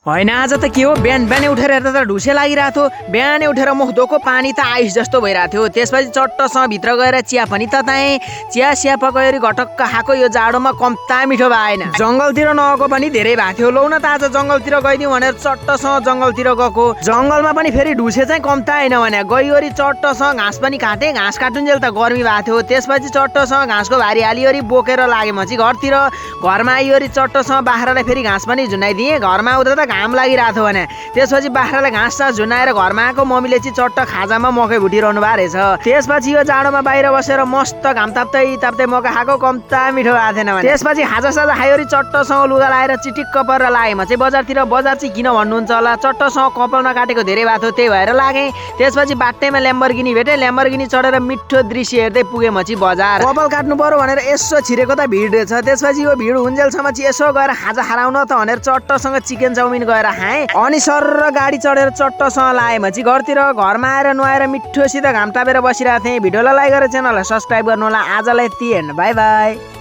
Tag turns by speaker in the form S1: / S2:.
S1: होइन आज त के हो बिहान बिहानै उठेर हेर्दा त ढुसे लागिरहेको थियो। बिहानै उठेर मुख धोको पानी त आइस जस्तो भइरहेको थियो। त्यसपछि चट्टसँग भित्र गएर चिया पनि तताएँ। चिया सिया पकाएर घटक्क खाएको यो जाडोमा कम्ता मिठो भएन। जङ्गलतिर नगएको पनि धेरै भएको थियो। लौ न त आज जङ्गलतिर गइदिउँ भनेर चट्टसँग जङ्गलतिर गएको। जङ्गलमा पनि फेरि ढुसे चाहिँ कम्ता होइन भने गइवरी चट्टसँग घाँस पनि काटेँ। घाँस काटुन्जेल त गर्मी भएको थियो। त्यसपछि चट्टसँग घाँसको भारी हालिवरी बोकेर लागेँ म चाहिँ घरतिर। घरमा आइवरी चट्टसँग बाख्रालाई फेरि घाँस पनि झुन्डाइदिएँ। घरमा आउँदा त घाम लागिरहेको थियो भने त्यसपछि बाख्रालाई घाँस सास झुन्डाएर घरमा आएको मम्मीले चाहिँ चट्ट खाजामा मकै भुटिरहनु भएको रहेछ। त्यसपछि यो जाडोमा बाहिर बसेर मस्त घाम ताप्दै ताप्दै मकै खाएको कम्ता मिठो भएको थिएन भने त्यसपछि खाजा साजा खाइवरी चट्टसँग लुगा लाएर चिटिक्क परेर लागेँ म चाहिँ बजारतिर। बजार चाहिँ किन भन्नुहुन्छ होला, चट्टसँग कपालमा काटेको धेरै भएको थियो त्यही भएर लागेँ। त्यसपछि बाटैमा ल्याम्बोर्गिनी भेटेँ। ल्याम्बोर्गिनी चढेर मिठो दृश्य हेर्दै पुगेँ म चाहिँ बजार। कपाल काट्नु पर्यो भनेर यसो छिरेको त भिड रहेछ। त्यसपछि यो भिड हुन्जेलसम्म चाहिँ यसो गएर खाजा खाराउन त भनेर चट्टसँग चिकन चाउमिन गएर खाएँ। अनि सर र गाडी चढेर चट्टसँग लाएँ म चाहिँ घरतिर। घरमा आएर नुहाएर मिठोसित घाम तापेर बसिरहेको थिएँ। भिडियोलाई लाइक गरेर च्यानललाई सब्सक्राइब गर्नु होला। आजलाई यति हेर्नु, बाई बाई।